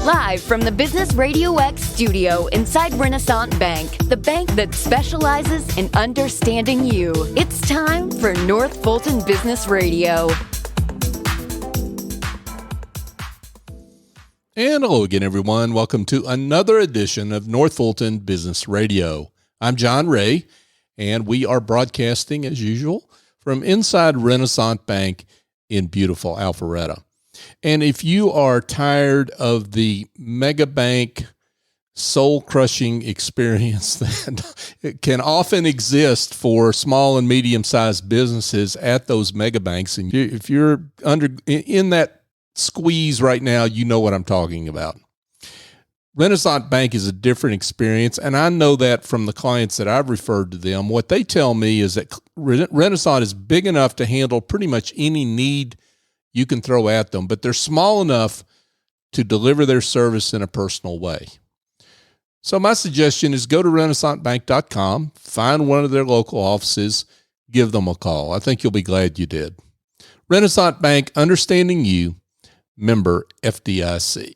Live from the Business Radio X studio inside Renaissance Bank, the bank that specializes in understanding you. It's time for North Fulton Business Radio. And hello again, everyone. Welcome to another edition of North Fulton Business Radio. I'm John Ray, and we are broadcasting, as usual, from inside Renaissance Bank in beautiful Alpharetta. And if you are tired of the mega bank soul-crushing experience that can often exist for small and medium-sized businesses at those mega banks, and if you're in that squeeze right now, you know what I'm talking about. Renaissance Bank is a different experience, and I know that from the clients that I've referred to them. What they tell me is that Renaissance is big enough to handle pretty much any need you can throw at them, but they're small enough to deliver their service in a personal way. So my suggestion is go to renaissancebank.com, find one of their local offices, give them a call. I think you'll be glad you did. Renaissance Bank, understanding you, member FDIC.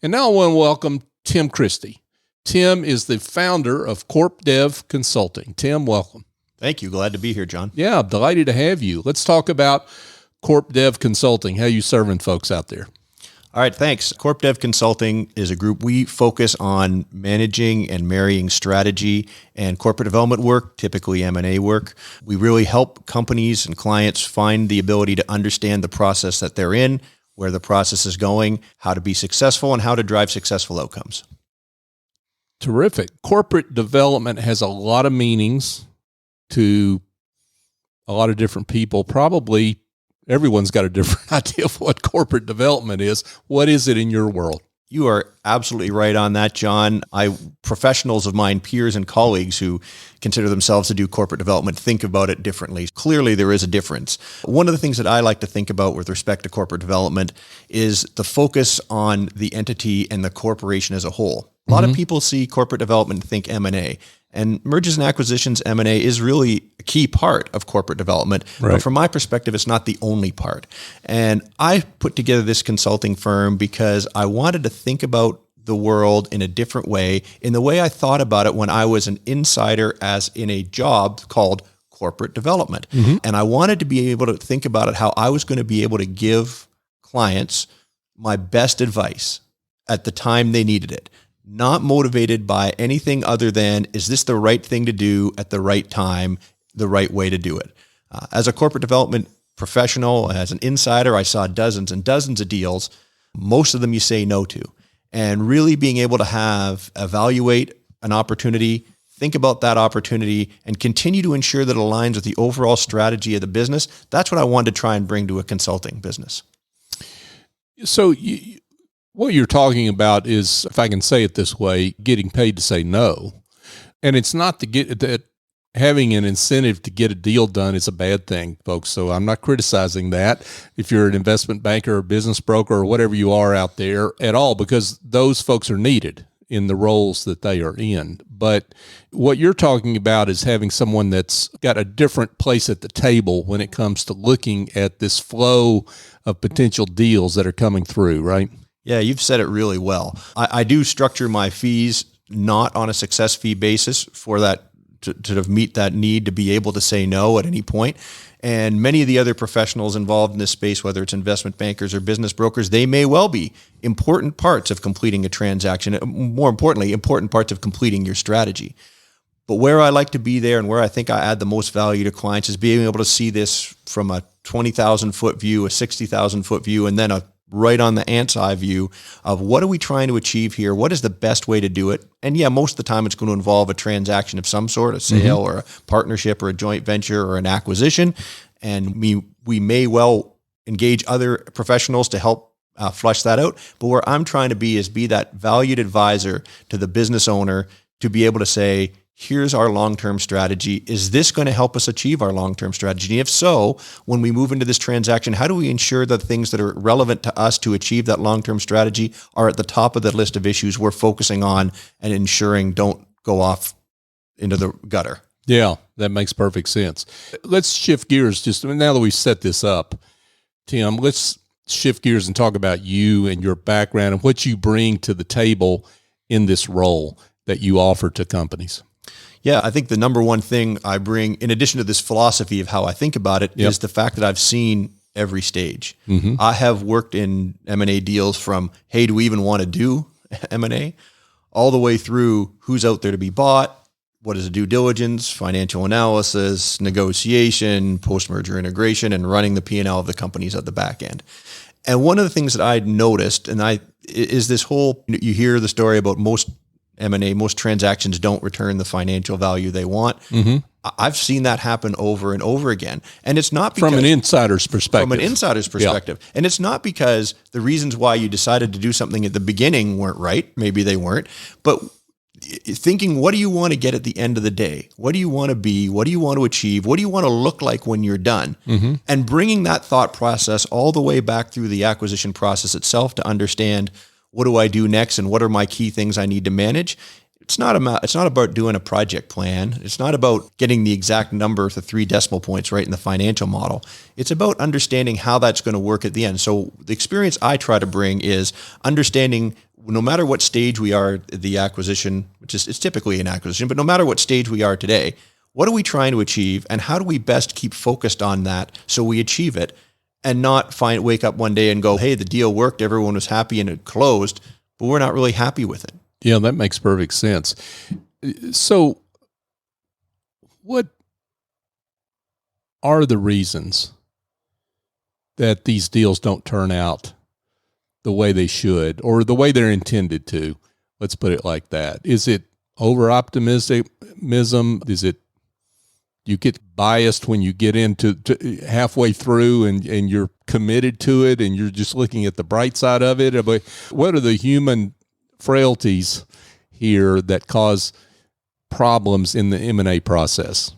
And now I want to welcome Tim Christie. Tim is the founder of CorpDev Consulting. Tim, welcome. Thank you. Glad to be here, John. Yeah, delighted to have you. Let's talk about CorpDev Consulting. How you serving folks out there? All right, thanks. CorpDev Consulting is a group. We focus on managing and marrying strategy and corporate development work, typically M&A work. We really help companies and clients find the ability to understand the process that they're in, where the process is going, how to be successful, and how to drive successful outcomes. Terrific. Corporate development has a lot of meanings to a lot of different people. Probably everyone's got a different idea of what corporate development is. What is it in your world? You are absolutely right on that, John. Professionals of mine, peers and colleagues who consider themselves to do corporate development, think about it differently. Clearly, there is a difference. One of the things that I like to think about with respect to corporate development is the focus on the entity and the corporation as a whole. A lot of people see corporate development and think M&A. And mergers and acquisitions, M&A, is really a key part of corporate development. Right. But from my perspective, it's not the only part. And I put together this consulting firm because I wanted to think about the world in a different way, in the way I thought about it when I was an insider as in a job called corporate development. And I wanted to be able to think about it, how I was going to be able to give clients my best advice at the time they needed it. Not motivated by anything other than, is this the right thing to do at the right time, the right way to do it? As a corporate development professional, as an insider, I saw dozens and dozens of deals. Most of them you say no to. And really being able to evaluate an opportunity, think about that opportunity, and continue to ensure that it aligns with the overall strategy of the business. That's what I wanted to try and bring to a consulting business. So what you're talking about is, if I can say it this way, getting paid to say no. And it's not that having an incentive to get a deal done is a bad thing, folks. So I'm not criticizing that if you're an investment banker or business broker or whatever you are out there at all, because those folks are needed in the roles that they are in. But what you're talking about is having someone that's got a different place at the table when it comes to looking at this flow of potential deals that are coming through, right? Yeah, you've said it really well. I do structure my fees not on a success fee basis for that, to meet that need to be able to say no at any point. And many of the other professionals involved in this space, whether it's investment bankers or business brokers, they may well be important parts of completing a transaction. More importantly, important parts of completing your strategy. But where I like to be there and where I think I add the most value to clients is being able to see this from a 20,000 foot view, a 60,000 foot view, and then a right on the ant's eye view of what are we trying to achieve here? What is the best way to do it? And yeah, most of the time it's going to involve a transaction of some sort, a sale or a partnership or a joint venture or an acquisition. And we may well engage other professionals to help flush that out. But where I'm trying to be is be that valued advisor to the business owner to be able to say, here's our long-term strategy. Is this going to help us achieve our long-term strategy? And if so, when we move into this transaction, how do we ensure that things that are relevant to us to achieve that long-term strategy are at the top of the list of issues we're focusing on and ensuring don't go off into the gutter? Yeah, that makes perfect sense. Let's shift gears now that we've set this up, Tim. Let's shift gears and talk about you and your background and what you bring to the table in this role that you offer to companies. Yeah, I think the number one thing I bring, in addition to this philosophy of how I think about it, is the fact that I've seen every stage. I have worked in M&A deals from, hey, do we even want to do M&A, all the way through who's out there to be bought, what is a due diligence, financial analysis, negotiation, post-merger integration, and running the P&L of the companies at the back end. And one of the things that I noticed, is this whole, you hear the story about most M&A, most transactions don't return the financial value they want. I've seen that happen over and over again. And it's not because, from an insider's perspective. And it's not because the reasons why you decided to do something at the beginning weren't right. Maybe they weren't. But thinking, what do you want to get at the end of the day? What do you want to be? What do you want to achieve? What do you want to look like when you're done? And bringing that thought process all the way back through the acquisition process itself to understand, what do I do next and what are my key things I need to manage? It's not about doing a project plan. It's not about getting the exact number to 3 decimal points right in the financial model. It's about understanding how that's going to work at the end. So the experience I try to bring is understanding, no matter what stage we are at the acquisition, it's typically an acquisition, but no matter what stage we are today, what are we trying to achieve and how do we best keep focused on that so we achieve it and not wake up one day and go, hey, the deal worked, everyone was happy and it closed, but we're not really happy with it. Yeah, that makes perfect sense. So what are the reasons that these deals don't turn out the way they should or the way they're intended to? Let's put it like that. Is it over-optimism? Is it you get biased when you get into halfway through and you're committed to it and you're just looking at the bright side of it? What are the human frailties here that cause problems in the M&A process?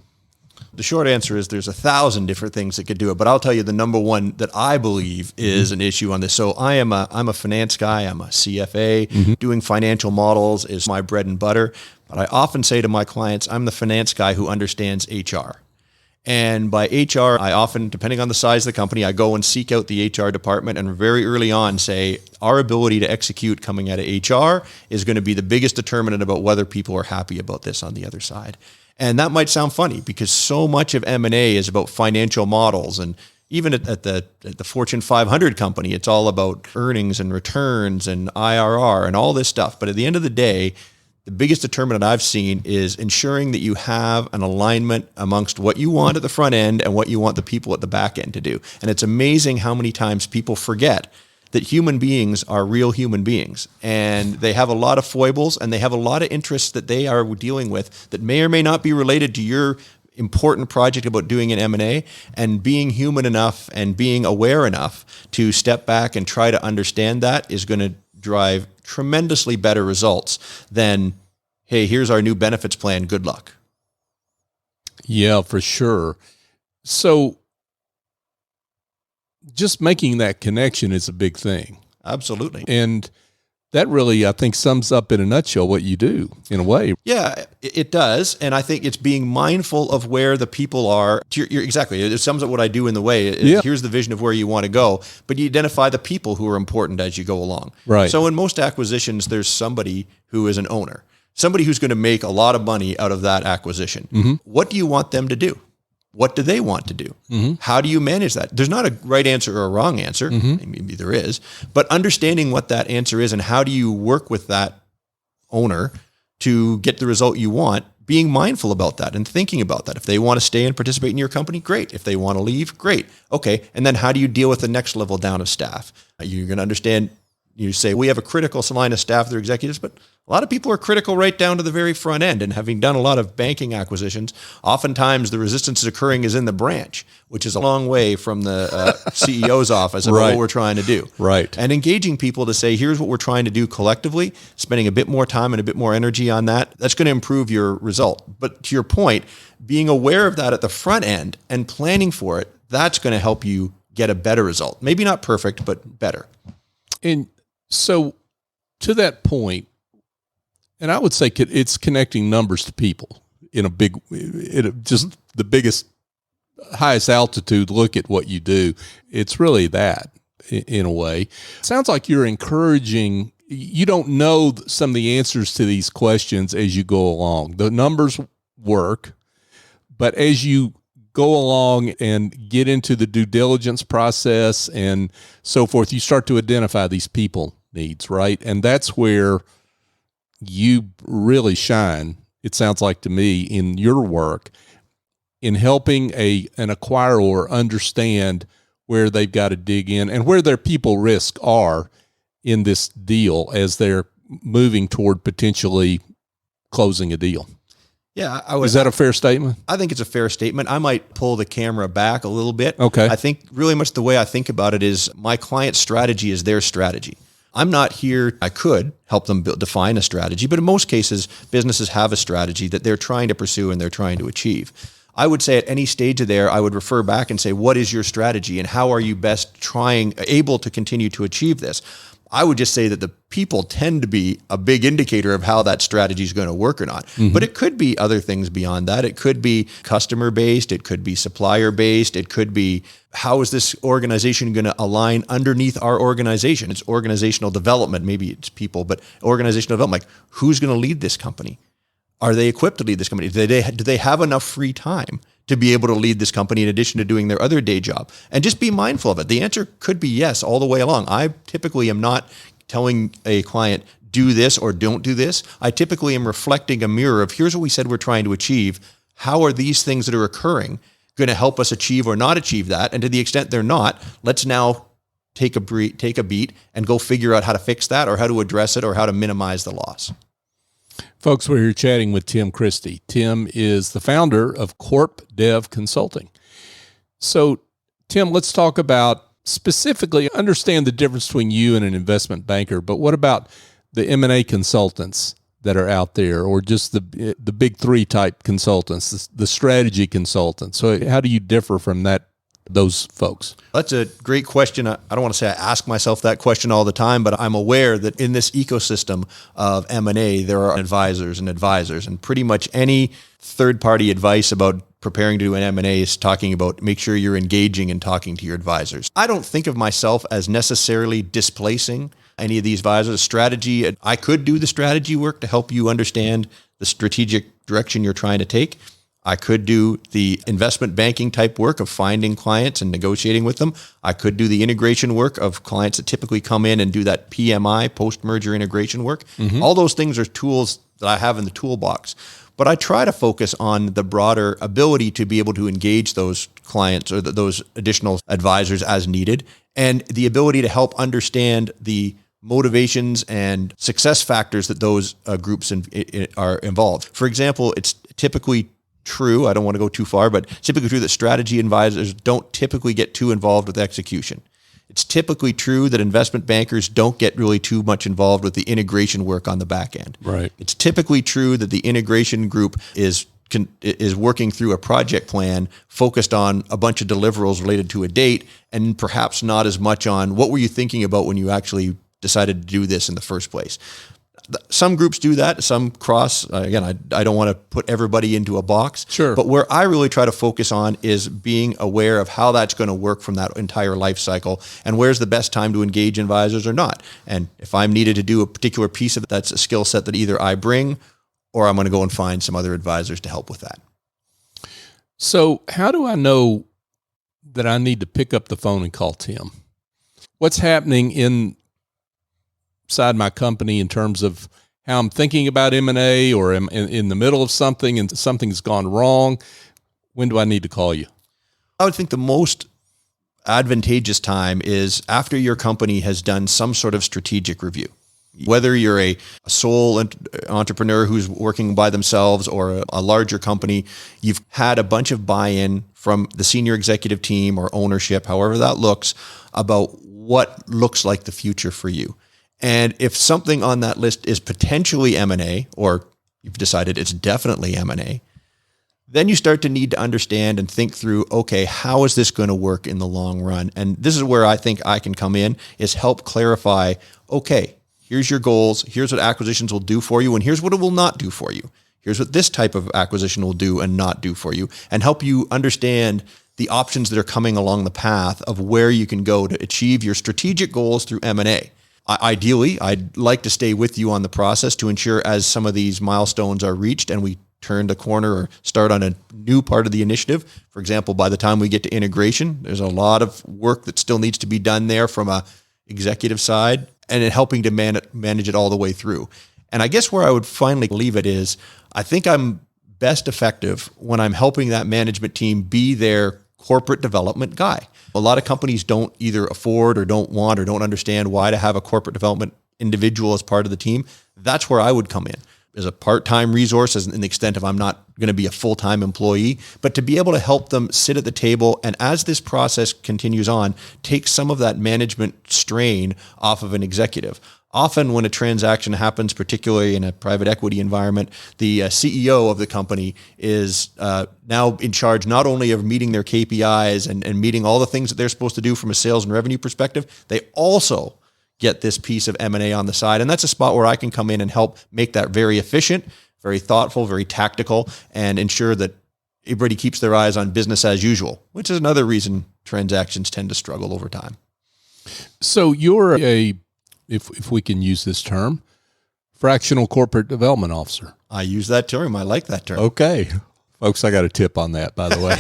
The short answer is there's 1,000 different things that could do it, but I'll tell you the number one that I believe is an issue on this. So I'm a finance guy. I'm a CFA. Doing financial models is my bread and butter. But I often say to my clients, I'm the finance guy who understands HR. And by HR, I often, depending on the size of the company, I go and seek out the HR department and very early on say, our ability to execute coming out of HR is going to be the biggest determinant about whether people are happy about this on the other side. And that might sound funny because so much of M&A is about financial models. And even at the Fortune 500 company, it's all about earnings and returns and IRR and all this stuff. But at the end of the day, the biggest determinant I've seen is ensuring that you have an alignment amongst what you want at the front end and what you want the people at the back end to do. And it's amazing how many times people forget that human beings are real human beings and they have a lot of foibles and they have a lot of interests that they are dealing with that may or may not be related to your important project about doing an M&A, and being human enough and being aware enough to step back and try to understand that is going to drive tremendously better results than, hey, here's our new benefits plan, good luck. Yeah, for sure. So just making that connection is a big thing. Absolutely. And that really, I think, sums up in a nutshell what you do, in a way. Yeah, it does. And I think it's being mindful of where the people are. Exactly. It sums up what I do in the way. Here's the vision of where you want to go, but you identify the people who are important as you go along. Right. So in most acquisitions, there's somebody who is an owner, somebody who's going to make a lot of money out of that acquisition. What do you want them to do? What do they want to do? How do you manage that? There's not a right answer or a wrong answer. Maybe there is, but understanding what that answer is and how do you work with that owner to get the result you want, being mindful about that and thinking about that. If they want to stay and participate in your company, great. If they want to leave, great. Okay. And then how do you deal with the next level down of staff? You're going to understand, you say, we have a critical line of staff, they're executives, but a lot of people are critical right down to the very front end. And having done a lot of banking acquisitions, oftentimes the resistance is occurring is in the branch, which is a long way from the CEO's office about what we're trying to do. Right. And engaging people to say, here's what we're trying to do collectively, spending a bit more time and a bit more energy on that, that's going to improve your result. But to your point, being aware of that at the front end and planning for it, that's going to help you get a better result. Maybe not perfect, but better. And so to that point, and I would say it's connecting numbers to people just the biggest, highest altitude look at what you do. It's really that. in a way. Sounds like you're encouraging. You don't know some of the answers to these questions as you go along. The numbers work, but as you go along and get into the due diligence process and so forth, you start to identify these people needs, right? And that's where you really shine, it sounds like to me, in your work in helping an acquirer understand where they've got to dig in and where their people risk are in this deal as they're moving toward potentially closing a deal. Yeah, is that a fair statement? I think it's a fair statement. I might pull the camera back a little bit. Okay. I think really much the way I think about it is my client's strategy is their strategy. I'm not here, I could help them define a strategy, but in most cases, businesses have a strategy that they're trying to pursue and they're trying to achieve. I would say at any stage of there, I would refer back and say, what is your strategy and how are you best able to continue to achieve this? I would just say that the people tend to be a big indicator of how that strategy is going to work or not. Mm-hmm. But it could be other things beyond that. It could be customer-based. It could be supplier-based. It could be, how is this organization going to align underneath our organization? It's organizational development. Maybe it's people, but organizational development. Like, who's going to lead this company? Are they equipped to lead this company? Do they have enough free time to be able to lead this company in addition to doing their other day job? And just be mindful of it. The answer could be yes all the way along. I typically am not telling a client, do this or don't do this. I typically am reflecting a mirror of, here's what we said we're trying to achieve. How are these things that are occurring going to help us achieve or not achieve that? And to the extent they're not, let's now take a beat and go figure out how to fix that or how to address it or how to minimize the loss. Folks, we're here chatting with Tim Christie. Tim is the founder of CorpDev Consulting. So, Tim, let's talk about specifically, understand the difference between you and an investment banker, but what about the M&A consultants that are out there, or just the big three type consultants, the strategy consultants? So how do you differ from those folks? That's a great question. I don't want to say I ask myself that question all the time, but I'm aware that in this ecosystem of M&A, there are advisors, and pretty much any third-party advice about preparing to do an M&A is talking about make sure you're engaging and talking to your advisors. I don't think of myself as necessarily displacing any of these advisors. Strategy, I could do the strategy work to help you understand the strategic direction you're trying to take. I could do the investment banking type work of finding clients and negotiating with them. I could do the integration work of clients that typically come in and do that PMI, post-merger integration work. Mm-hmm. All those things are tools that I have in the toolbox. But I try to focus on the broader ability to be able to engage those clients or those additional advisors as needed, and the ability to help understand the motivations and success factors that those groups are involved. For example, it's typically true, I don't want to go too far, but typically true that strategy advisors don't typically get too involved with execution. It's typically true that investment bankers don't get really too much involved with the integration work on the back end. Right. It's typically true that the integration group is working through a project plan focused on a bunch of deliverables related to a date, and perhaps not as much on what were you thinking about when you actually decided to do this in the first place. Some groups do that, some cross. Again, I don't want to put everybody into a box. Sure. But where I really try to focus on is being aware of how that's going to work from that entire life cycle, and where's the best time to engage advisors or not. And if I'm needed to do a particular piece of it, that's a skill set that either I bring or I'm going to go and find some other advisors to help with that. So how do I know that I need to pick up the phone and call Tim? What's happening inside my company in terms of how I'm thinking about M&A, or am in the middle of something and something's gone wrong? When do I need to call you? I would think the most advantageous time is after your company has done some sort of strategic review. Whether you're a sole entrepreneur who's working by themselves or a larger company, you've had a bunch of buy-in from the senior executive team or ownership, however that looks, about what looks like the future for you. And if something on that list is potentially M&A, or you've decided it's definitely M&A, then you start to need to understand and think through, okay, how is this going to work in the long run? And this is where I think I can come in, is help clarify, okay, here's your goals, here's what acquisitions will do for you, and here's what it will not do for you. Here's what this type of acquisition will do and not do for you, and help you understand the options that are coming along the path of where you can go to achieve your strategic goals through M&A. Ideally, I'd like to stay with you on the process to ensure as some of these milestones are reached and we turn the corner or start on a new part of the initiative. For example, by the time we get to integration, there's a lot of work that still needs to be done there from a executive side and in helping to manage it all the way through. And I guess where I would finally leave it is, I think I'm best effective when I'm helping that management team be their corporate development guy. A lot of companies don't either afford or don't want or don't understand why to have a corporate development individual as part of the team. That's where I would come in as a part-time resource, as in the extent of I'm not going to be a full-time employee, but to be able to help them sit at the table and as this process continues on, take some of that management strain off of an executive. Often when a transaction happens, particularly in a private equity environment, the CEO of the company is now in charge not only of meeting their KPIs and meeting all the things that they're supposed to do from a sales and revenue perspective, they also get this piece of M&A on the side. And that's a spot where I can come in and help make that very efficient, very thoughtful, very tactical, and ensure that everybody keeps their eyes on business as usual, which is another reason transactions tend to struggle over time. So you're if we can use this term, fractional corporate development officer. I use that term. I like that term. Okay. Folks, I got a tip on that, by the way.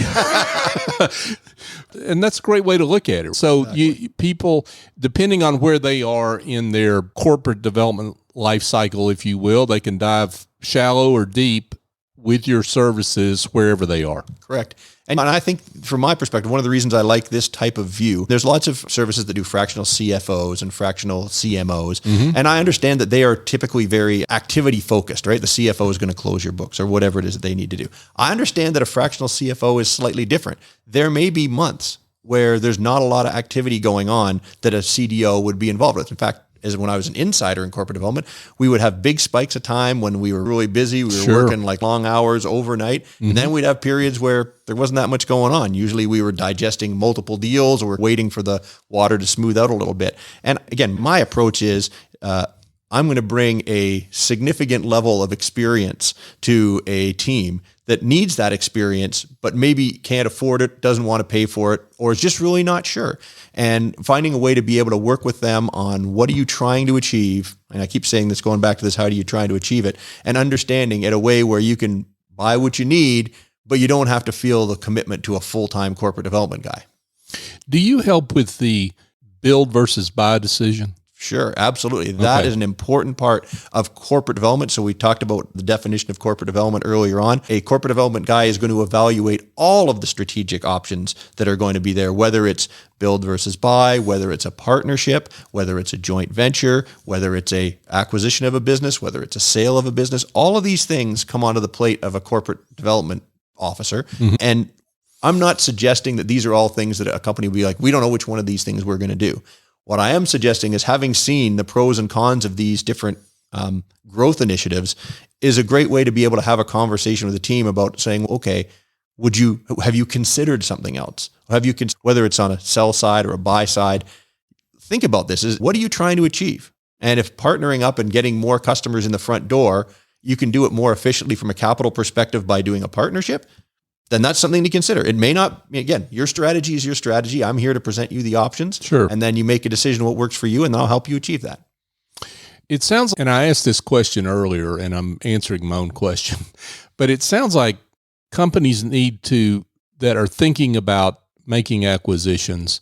And that's a great way to look at it. So exactly. People, depending on where they are in their corporate development life cycle, if you will, they can dive shallow or deep with your services wherever they are. Correct. And I think from my perspective, one of the reasons I like this type of view, there's lots of services that do fractional CFOs and fractional CMOs. Mm-hmm. And I understand that they are typically very activity focused, right? The CFO is going to close your books or whatever it is that they need to do. I understand that a fractional CFO is slightly different. There may be months where there's not a lot of activity going on that a CDO would be involved with. In fact, as when I was an insider in corporate development, we would have big spikes of time when we were really busy. We were working like long hours overnight. Mm-hmm. And then we'd have periods where there wasn't that much going on. Usually we were digesting multiple deals or waiting for the water to smooth out a little bit. And again, my approach is I'm going to bring a significant level of experience to a team that needs that experience, but maybe can't afford it, doesn't want to pay for it, or is just really not sure. And finding a way to be able to work with them on what are you trying to achieve, and I keep saying this, going back to this, how do you try to achieve it, and understanding in a way where you can buy what you need, but you don't have to feel the commitment to a full-time corporate development guy. Do you help with the build versus buy decision? Sure, absolutely. That is an important part of corporate development. So we talked about the definition of corporate development earlier on. A corporate development guy is going to evaluate all of the strategic options that are going to be there, whether it's build versus buy, whether it's a partnership, whether it's a joint venture, whether it's a acquisition of a business, whether it's a sale of a business. All of these things come onto the plate of a corporate development officer. Mm-hmm. And I'm not suggesting that these are all things that a company will be like, we don't know which one of these things we're going to do. What I am suggesting is having seen the pros and cons of these different growth initiatives is a great way to be able to have a conversation with the team about saying, okay, have you considered something else? Whether it's on a sell side or a buy side, think about this. What are you trying to achieve? And if partnering up and getting more customers in the front door, you can do it more efficiently from a capital perspective by doing a partnership, then that's something to consider. It may not, again, your strategy is your strategy. I'm here to present you the options. Sure. And then you make a decision what works for you, and I'll help you achieve that. It sounds, and I asked this question earlier, and I'm answering my own question, but it sounds like companies that are thinking about making acquisitions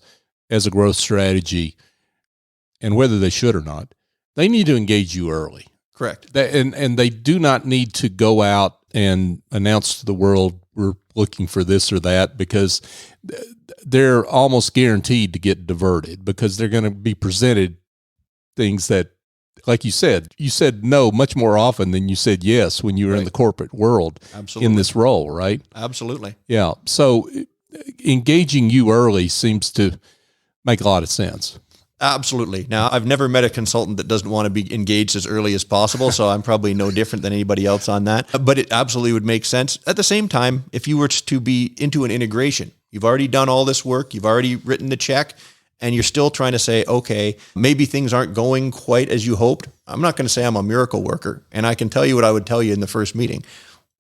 as a growth strategy, and whether they should or not, they need to engage you early. Correct. And they do not need to go out and announce to the world, we're looking for this or that, because they're almost guaranteed to get diverted because they're going to be presented things that, like you said no much more often than you said yes when you were in the corporate world. Absolutely. In this role, right? Absolutely. Yeah. So engaging you early seems to make a lot of sense. Absolutely. Now, I've never met a consultant that doesn't want to be engaged as early as possible, so I'm probably no different than anybody else on that. But it absolutely would make sense. At the same time, if you were to be into an integration, you've already done all this work, you've already written the check, and you're still trying to say, okay, maybe things aren't going quite as you hoped. I'm not going to say I'm a miracle worker, and I can tell you what I would tell you in the first meeting.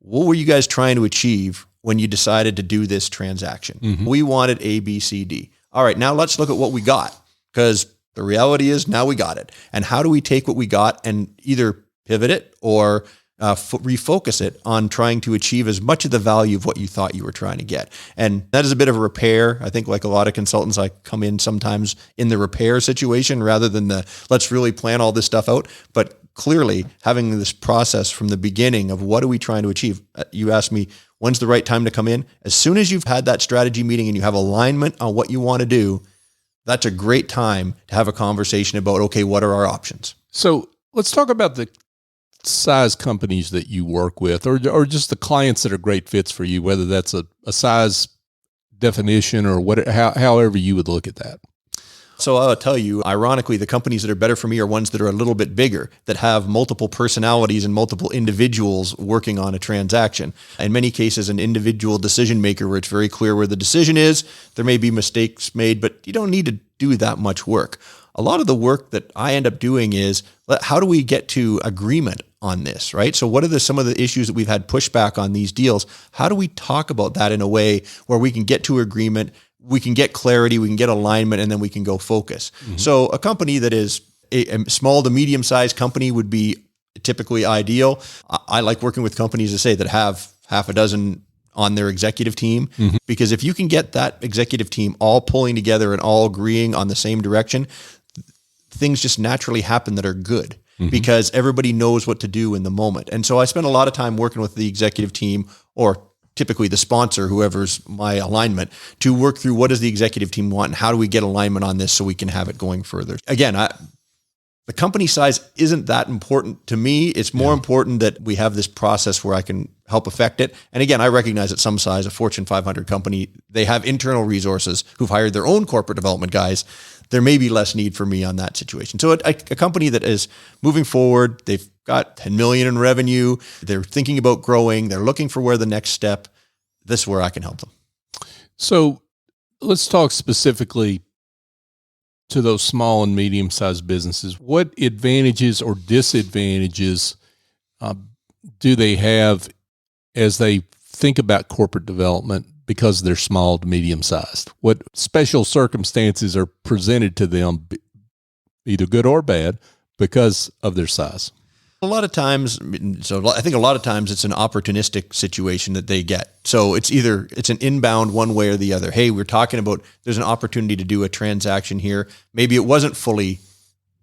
What were you guys trying to achieve when you decided to do this transaction? We wanted A, B, C, D. All right, now let's look at what we got, because the reality is now we got it. And how do we take what we got and either pivot it or refocus it on trying to achieve as much of the value of what you thought you were trying to get? And that is a bit of a repair. I think like a lot of consultants, I come in sometimes in the repair situation rather than the let's really plan all this stuff out. But clearly having this process from the beginning of what are we trying to achieve? You asked me, when's the right time to come in? As soon as you've had that strategy meeting and you have alignment on what you want to do, that's a great time to have a conversation about, okay, what are our options? So let's talk about the size companies that you work with, or just the clients that are great fits for you, whether that's a size definition or however you would look at that. So I'll tell you, ironically, the companies that are better for me are ones that are a little bit bigger, that have multiple personalities and multiple individuals working on a transaction. In many cases, an individual decision maker where it's very clear where the decision is. There may be mistakes made, but you don't need to do that much work. A lot of the work that I end up doing is, how do we get to agreement on this, right? So what are some of the issues that we've had pushback on these deals? How do we talk about that in a way where we can get to agreement, we can get clarity, we can get alignment, and then we can go focus? So a company that is a small to medium-sized company would be typically ideal. I like working with companies that have half a dozen on their executive team, because if you can get that executive team all pulling together and all agreeing on the same direction, things just naturally happen that are good. Because everybody knows what to do in the moment. And so I spend a lot of time working with the executive team, or typically the sponsor, whoever's my alignment, to work through what does the executive team want and how do we get alignment on this so we can have it going further. Again, the company size isn't that important to me. It's more important that we have this process where I can help affect it. And again, I recognize at some size, a Fortune 500 company, they have internal resources who've hired their own corporate development guys. There may be less need for me on that situation. So a company that is moving forward, they've got 10 million in revenue, they're thinking about growing, they're looking for where the next step, this is where I can help them. So let's talk specifically to those small and medium-sized businesses. What advantages or disadvantages do they have as they think about corporate development because they're small to medium-sized? What special circumstances are presented to them, either good or bad, because of their size? I think a lot of times it's an opportunistic situation that they get. So it's an inbound one way or the other. Hey, we're talking about, there's an opportunity to do a transaction here. Maybe it wasn't fully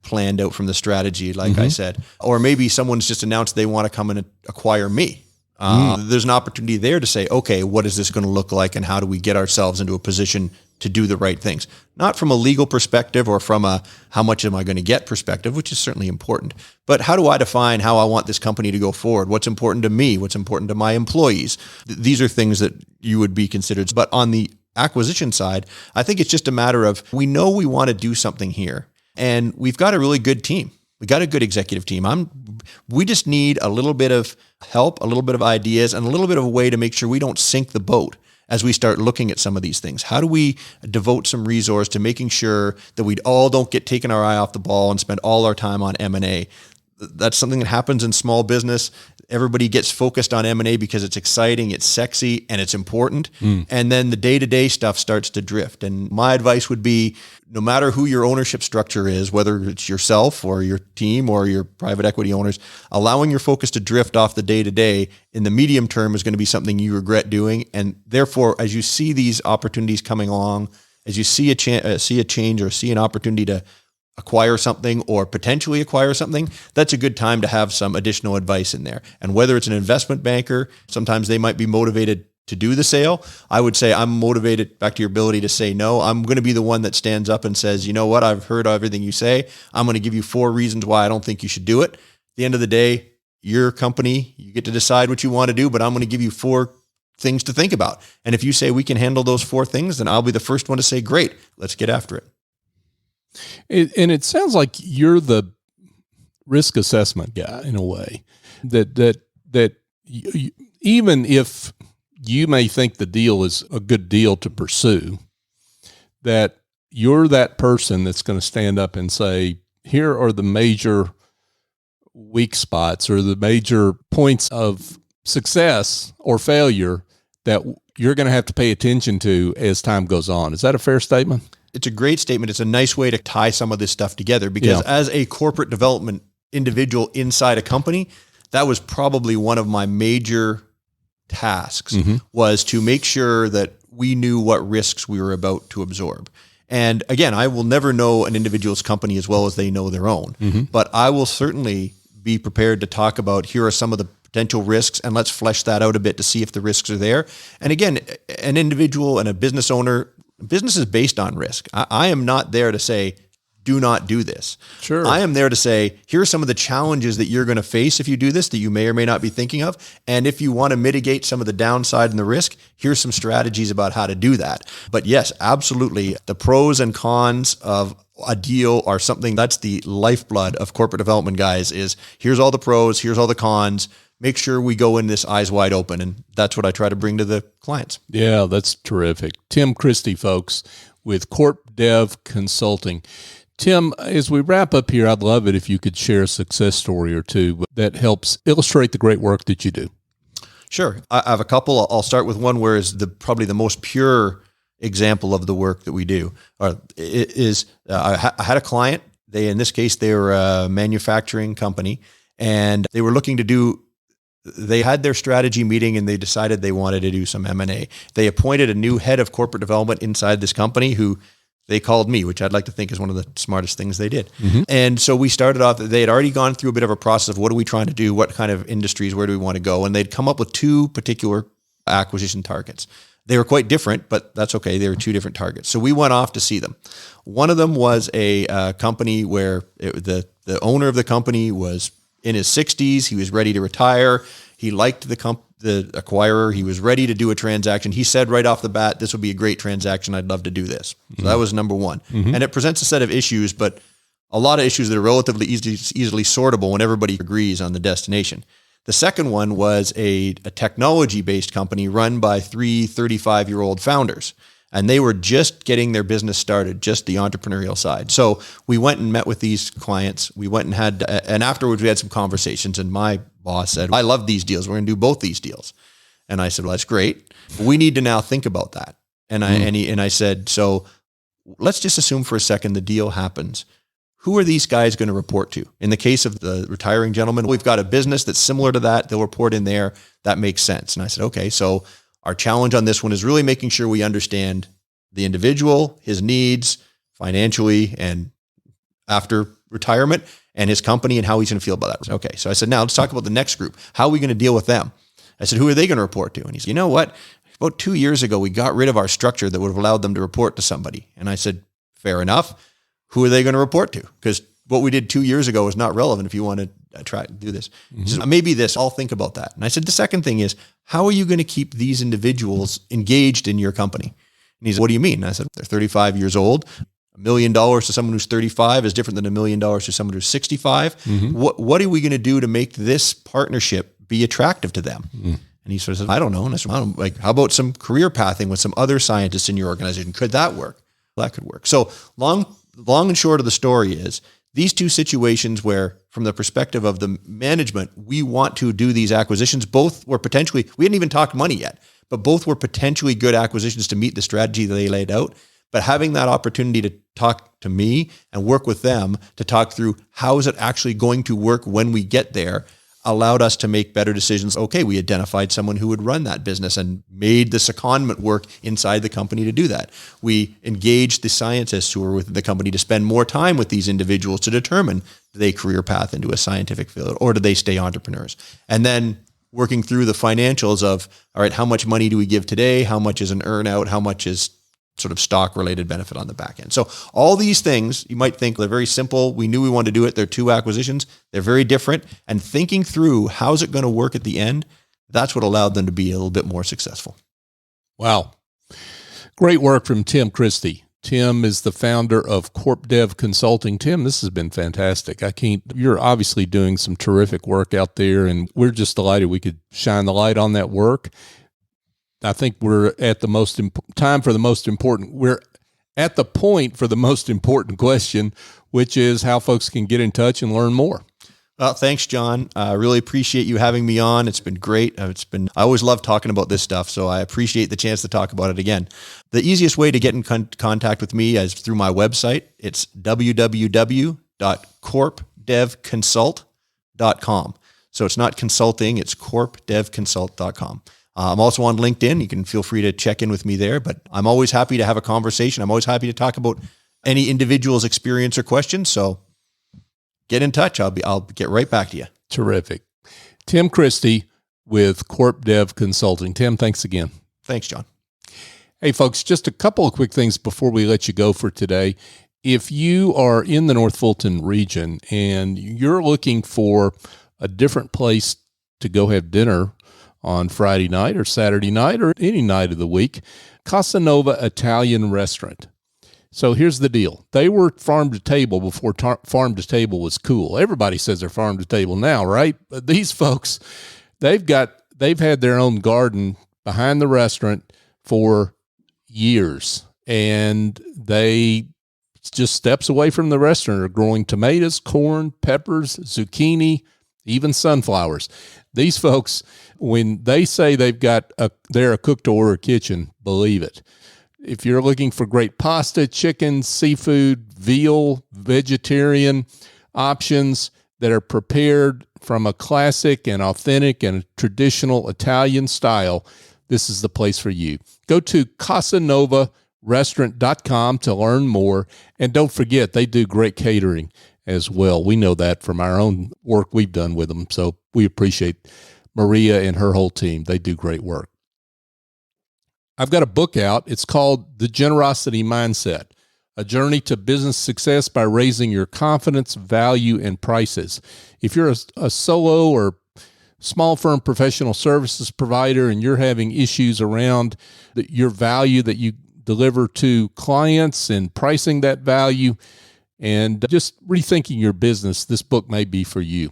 planned out from the strategy, like I said, or maybe someone's just announced they want to come and acquire me. There's an opportunity there to say, okay, what is this going to look like, and how do we get ourselves into a position to do the right things? Not from a legal perspective or from a how much am I going to get perspective, which is certainly important, but how do I define how I want this company to go forward? What's important to me? What's important to my employees? These are things that you would be considered. But on the acquisition side, I think it's just a matter of, we know we want to do something here, and we've got a really good team. We got a good executive team. We just need a little bit of help, a little bit of ideas, and a little bit of a way to make sure we don't sink the boat as we start looking at some of these things. How do we devote some resource to making sure that we all don't get taken our eye off the ball and spend all our time on M&A? That's something that happens in small business. Everybody gets focused on M&A because it's exciting, it's sexy, and it's important. And then the day-to-day stuff starts to drift. And my advice would be, no matter who your ownership structure is, whether it's yourself or your team or your private equity owners, allowing your focus to drift off the day-to-day in the medium term is going to be something you regret doing. And therefore, as you see these opportunities coming along, as you see a change or see an opportunity to acquire something or potentially acquire something, that's a good time to have some additional advice in there. And whether it's an investment banker, sometimes they might be motivated to do the sale. I would say I'm motivated, back to your ability to say no. I'm going to be the one that stands up and says, you know what, I've heard everything you say. I'm going to give you 4 reasons why I don't think you should do it. At the end of the day, your company, you get to decide what you want to do, but I'm going to give you 4 things to think about. And if you say we can handle those 4 things, then I'll be the first one to say, great, let's get after it. And it sounds like you're the risk assessment guy in a way, that even if you may think the deal is a good deal to pursue, that you're that person that's going to stand up and say, here are the major weak spots or the major points of success or failure that you're going to have to pay attention to as time goes on. Is that a fair statement? It's a great statement. It's a nice way to tie some of this stuff together because as a corporate development individual inside a company, that was probably one of my major tasks was to make sure that we knew what risks we were about to absorb. And again, I will never know an individual's company as well as they know their own, but I will certainly be prepared to talk about here are some of the potential risks and let's flesh that out a bit to see if the risks are there. And again, an individual and a business owner, business is based on risk. I am not there to say, do not do this. Sure. I am there to say, here are some of the challenges that you're going to face if you do this that you may or may not be thinking of. And if you want to mitigate some of the downside and the risk, here's some strategies about how to do that. But yes, absolutely. The pros and cons of a deal are something that's the lifeblood of corporate development, guys, is here's all the pros, here's all the cons. Make sure we go in this eyes wide open. And that's what I try to bring to the clients. Yeah, that's terrific. Tim Christie, folks, with CorpDev Consulting. Tim, as we wrap up here, I'd love it if you could share a success story or two that helps illustrate the great work that you do. Sure. I have a couple. I'll start with one where is probably the most pure example of the work that we do. I had a client. In this case, they were a manufacturing company, and they were looking to they had their strategy meeting and they decided they wanted to do some M&A. They appointed a new head of corporate development inside this company who they called me, which I'd like to think is one of the smartest things they did. And so we started off, they had already gone through a bit of a process of what are we trying to do? What kind of industries, where do we want to go? And they'd come up with two particular acquisition targets. They were quite different, but that's okay. They were two different targets. So we went off to see them. One of them was a company where the owner of the company was in his 60s. He was ready to retire. He liked the acquirer. He was ready to do a transaction. He said right off the bat, this would be a great transaction. I'd love to do this. So that was number one. And it presents a set of issues, but a lot of issues that are relatively easily sortable when everybody agrees on the destination. The second one was a technology-based company run by three 35-year-old founders. And they were just getting their business started, just the entrepreneurial side. So we went and met with these clients. We went and and afterwards we had some conversations, and my boss said, I love these deals. We're going to do both these deals. And I said, well, that's great. We need to now think about that. And I said, so let's just assume for a second the deal happens. Who are these guys going to report to? In the case of the retiring gentleman, we've got a business that's similar to that. They'll report in there. That makes sense. And I said, okay, so our challenge on this one is really making sure we understand the individual, his needs financially and after retirement, and his company and how he's going to feel about that. Okay, so I said, now let's talk about the next group. How are we going to deal with them? I said, who are they going to report to? And he said, you know what? About 2 years ago, we got rid of our structure that would have allowed them to report to somebody. And I said, fair enough. Who are they going to report to? Because what we did 2 years ago is not relevant if you want to try to do this. He says, maybe this, I'll think about that. And I said, the second thing is, how are you going to keep these individuals engaged in your company? And he said, what do you mean? And I said, they're 35 years old. $1 million to someone who's 35 is different than $1 million to someone who's 65. What are we going to do to make this partnership be attractive to them? And he sort of said, I don't know. And I said, like, how about some career pathing with some other scientists in your organization? Could that work? Well, that could work. So long and short of the story is these two situations where, from the perspective of the management, we want to do these acquisitions. Both were potentially, we hadn't even talked money yet, but both were potentially good acquisitions to meet the strategy that they laid out. But having that opportunity to talk to me and work with them to talk through how is it actually going to work when we get there allowed us to make better decisions. Okay, we identified someone who would run that business and made the secondment work inside the company to do that. We engaged the scientists who were within the company to spend more time with these individuals to determine, do they career path into a scientific field or do they stay entrepreneurs? And then working through the financials of, all right, how much money do we give today? How much is an earn out? How much is sort of stock related benefit on the back end? So all these things you might think they're very simple. We knew we wanted to do it. They're two acquisitions. They're very different. And thinking through how's it going to work at the end, that's what allowed them to be a little bit more successful. Wow. Great work from Tim Christie. Tim is the founder of CorpDev Consulting. Tim, this has been fantastic. You're obviously doing some terrific work out there, and we're just delighted we could shine the light on that work. I think we're at the we're at the point for the most important question, which is how folks can get in touch and learn more. Well, thanks, John. I really appreciate you having me on. It's been great. I always love talking about this stuff, so I appreciate the chance to talk about it again. The easiest way to get in contact with me is through my website. It's www.corpdevconsult.com. So it's not consulting, it's corpdevconsult.com. I'm also on LinkedIn. You can feel free to check in with me there, but I'm always happy to have a conversation. I'm always happy to talk about any individual's experience or questions. So get in touch. I'll get right back to you. Terrific. Tim Christie with CorpDev Consulting. Tim, thanks again. Thanks, John. Hey, folks, just a couple of quick things before we let you go for today. If you are in the North Fulton region and you're looking for a different place to go have dinner on Friday night or Saturday night or any night of the week, Casa Nova Italian Restaurant. So here's the deal. They were farm to table before farm to table was cool. Everybody says they're farm to table now, right? But these folks, they've had their own garden behind the restaurant for years, and they just steps away from the restaurant are growing tomatoes, corn, peppers, zucchini, even sunflowers. These folks, when they say they're a cook-to-order kitchen, believe it. If you're looking for great pasta, chicken, seafood, veal, vegetarian options that are prepared from a classic and authentic and traditional Italian style, this is the place for you. Go to CasanovaRestaurant.com to learn more. And don't forget, they do great catering as well. We know that from our own work we've done with them. So we appreciate Maria and her whole team. They do great work. I've got a book out. It's called The Generosity Mindset, A Journey to Business Success by Raising Your Confidence, Value, and Prices. If you're a solo or small firm professional services provider and you're having issues around your value that you deliver to clients and pricing that value and just rethinking your business, this book may be for you.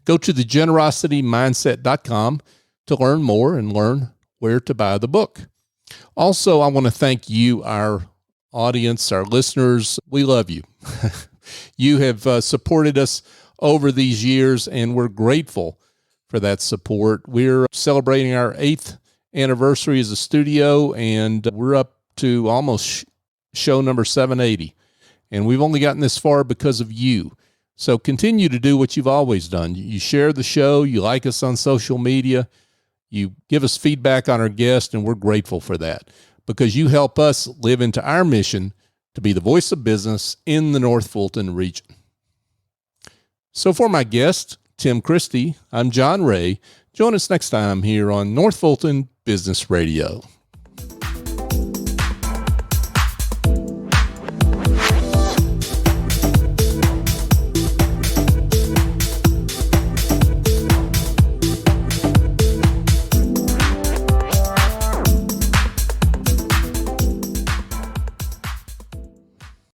Go to thegenerositymindset.com to learn more and learn where to buy the book. Also, I want to thank you, our audience, our listeners. We love you. You have supported us over these years, and we're grateful for that support. We're celebrating our 8th anniversary as a studio, and we're up to almost show number 780. And we've only gotten this far because of you. So continue to do what you've always done. You share the show, you like us on social media, you give us feedback on our guests, and we're grateful for that because you help us live into our mission to be the voice of business in the North Fulton region. So for my guest, Tim Christie, I'm John Ray. Join us next time here on North Fulton Business Radio.